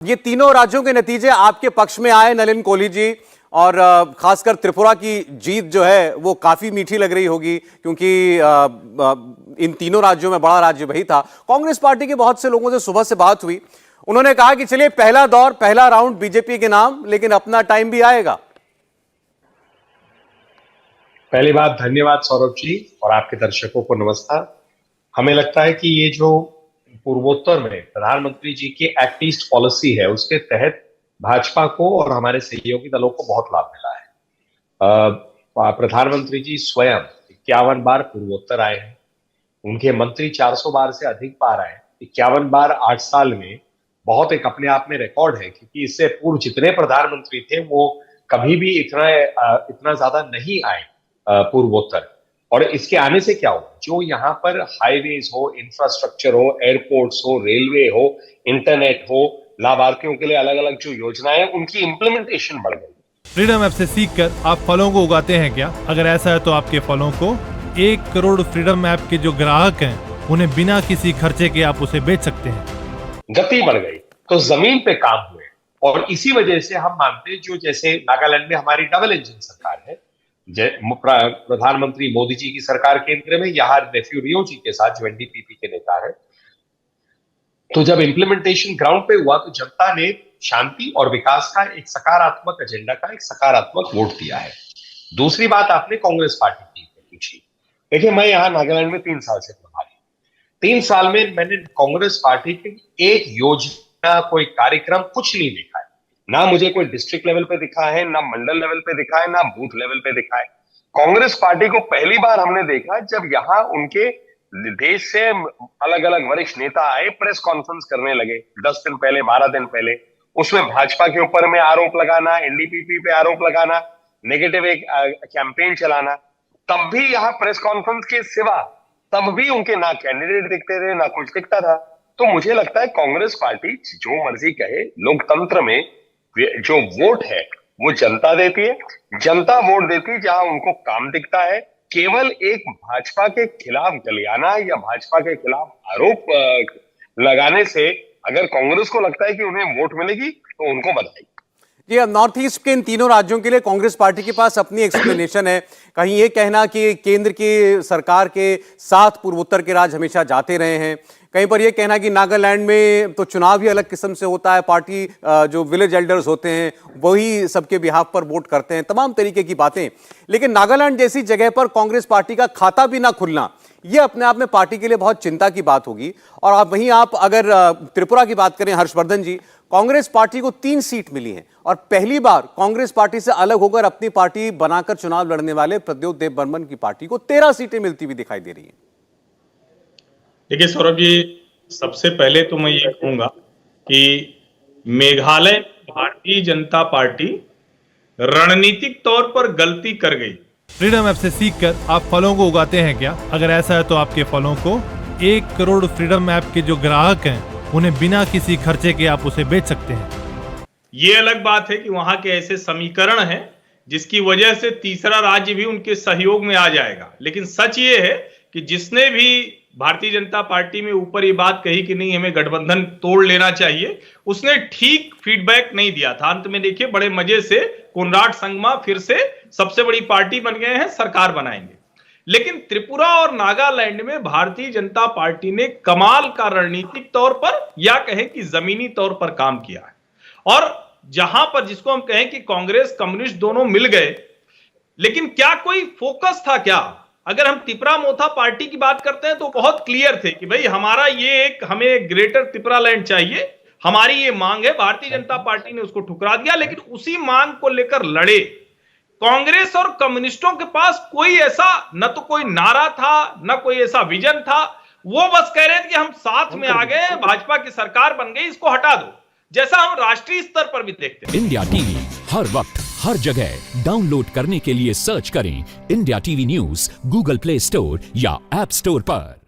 ये तीनों राज्यों के नतीजे आपके पक्ष में आए नलिन कोहली जी, और खासकर त्रिपुरा की जीत जो है वो काफी मीठी लग रही होगी, क्योंकि इन तीनों राज्यों में बड़ा राज्य वही था। कांग्रेस पार्टी के बहुत से लोगों से सुबह से बात हुई, उन्होंने कहा कि चलिए पहला दौर, पहला राउंड बीजेपी के नाम, लेकिन अपना टाइम भी आएगा। पहली बात, धन्यवाद सौरभ जी और आपके दर्शकों को नमस्कार। हमें लगता है कि ये जो पूर्वोत्तर में प्रधानमंत्री जी की एक्ट ईस्ट पॉलिसी है, उसके तहत भाजपा को और हमारे सहयोगी दलों को बहुत लाभ मिला है। प्रधानमंत्री जी स्वयं 51 बार पूर्वोत्तर आए हैं, उनके मंत्री 400 बार से अधिक बार आए। 51 बार 8 साल में बहुत एक अपने आप में रिकॉर्ड है, क्योंकि इससे पूर्व जितने प्रधानमंत्री थे वो कभी भी इतना ज्यादा नहीं आए पूर्वोत्तर। और इसके आने से क्या हो, जो यहाँ पर हाईवेज हो, इंफ्रास्ट्रक्चर हो, एयरपोर्ट्स हो, रेलवे हो, इंटरनेट हो, लाभार्थियों के लिए अलग अलग जो योजनाएं, उनकी इंप्लीमेंटेशन बढ़ गई। फ्रीडम ऐप से सीखकर आप फलों को उगाते हैं क्या? अगर ऐसा है तो आपके फलों को 1 करोड़ फ्रीडम ऐप के जो ग्राहक हैं, उन्हें बिना किसी खर्चे के आप उसे बेच सकते हैं। गति बढ़ गई तो जमीन पे काम हुए, और इसी वजह से हम मानते हैं, जो जैसे नागालैंड में हमारी डबल इंजन सरकार है, प्रधानमंत्री मोदी जी की सरकार केंद्र में, यहाँ नेफ्यू रियो जी के साथ जो एनडीपीपी के नेता है, तो जब इंप्लीमेंटेशन ग्राउंड पे हुआ तो जनता ने शांति और विकास का एक सकारात्मक एजेंडा का एक सकारात्मक वोट दिया है। दूसरी बात आपने कांग्रेस पार्टी की पूछी। देखिए, मैं यहाँ नागालैंड में 3 साल से प्रभारी, 3 साल में मैंने कांग्रेस पार्टी की एक योजना, कोई कार्यक्रम कुछ नहीं देखा है। ना मुझे कोई डिस्ट्रिक्ट लेवल पे दिखा है, ना मंडल लेवल पे दिखा है, ना बूथ लेवल पे दिखा है। कांग्रेस पार्टी को पहली बार हमने देखा जब यहाँ उनके देश से अलग अलग वरिष्ठ नेता आए, प्रेस कॉन्फ्रेंस करने लगे 10 दिन पहले, 12 दिन पहले। उसमें भाजपा के ऊपर में आरोप लगाना, एनडीपीपी पे आरोप लगाना, नेगेटिव एक कैंपेन चलाना। तब भी यहाँ प्रेस कॉन्फ्रेंस के सिवा तब भी उनके ना कैंडिडेट दिखते थे, ना कुछ दिखता था। तो मुझे लगता है कांग्रेस पार्टी जो मर्जी कहे, लोकतंत्र में जो वोट है वो जनता देती है। जनता वोट देती है जहां उनको काम दिखता है। केवल एक भाजपा के खिलाफ गलियाना या भाजपा के खिलाफ आरोप लगाने से अगर कांग्रेस को लगता है कि उन्हें वोट मिलेगी तो उनको बधाई। जी, नॉर्थ ईस्ट के इन तीनों राज्यों के लिए कांग्रेस पार्टी के पास अपनी एक्सप्लेनेशन है। कहीं ये कहना कि केंद्र की सरकार के साथ पूर्वोत्तर के राज्य हमेशा जाते रहे हैं, कहीं पर यह कहना कि नागालैंड में तो चुनाव ही अलग किस्म से होता है, पार्टी जो विलेज एल्डर्स होते हैं वही सबके बिहाफ पर वोट करते हैं, तमाम तरीके की बातें। लेकिन नागालैंड जैसी जगह पर कांग्रेस पार्टी का खाता भी ना खुलना, यह अपने आप में पार्टी के लिए बहुत चिंता की बात होगी। और आप अगर त्रिपुरा की बात करें, हर्षवर्धन जी, कांग्रेस पार्टी को 3 सीट मिली हैं, और पहली बार कांग्रेस पार्टी से अलग होकर अपनी पार्टी बनाकर चुनाव लड़ने वाले प्रद्योत देव बर्मन की पार्टी को 13 सीटें मिलती हुई दिखाई दे रही हैं। देखिए सौरभ जी, सबसे पहले तो मैं ये कहूंगा कि मेघालय भारतीय जनता पार्टी रणनीतिक तौर पर गलती कर गई। फ्रीडम ऐप से सीखकर आप फलों को उगाते हैं क्या? अगर ऐसा है तो आपके फलों को 1 करोड़ फ्रीडम ऐप के जो ग्राहक हैं, उन्हें बिना किसी खर्चे के आप उसे बेच सकते हैं। ये अलग बात है कि वहां के ऐसे समीकरण हैं जिसकी वजह से तीसरा राज्य भी उनके सहयोग में आ जाएगा। लेकिन सच ये है कि जिसने भी भारतीय जनता पार्टी में ऊपर ये बात कही कि नहीं हमें गठबंधन तोड़ लेना चाहिए, उसने ठीक फीडबैक नहीं दिया था। अंत में देखिए, बड़े मजे से कोनराड संगमा फिर से सबसे बड़ी पार्टी बन गए हैं, सरकार बनाएंगे। लेकिन त्रिपुरा और नागालैंड में भारतीय जनता पार्टी ने कमाल का रणनीतिक तौर पर या कहें कि जमीनी तौर पर काम किया है। और जहां पर जिसको हम कहें कि कांग्रेस कम्युनिस्ट दोनों मिल गए, लेकिन क्या कोई फोकस था क्या? अगर हम त्रिपुरा मोथा पार्टी की बात करते हैं तो बहुत क्लियर थे कि भाई हमारा हमें ग्रेटर त्रिपुरा लैंड चाहिए, हमारी ये मांग है। भारतीय जनता पार्टी ने उसको ठुकरा दिया, लेकिन उसी मांग को लेकर लड़े। कांग्रेस और कम्युनिस्टों के पास कोई ऐसा न तो कोई नारा था, न कोई ऐसा विजन था। वो बस कह रहे थे कि हम साथ में आ गए, भाजपा की सरकार बन गई, इसको हटा दो, जैसा हम राष्ट्रीय स्तर पर भी देखते हैं। इंडिया टीवी हर वक्त हर जगह डाउनलोड करने के लिए सर्च करें India TV news Google play store या ऐप स्टोर पर।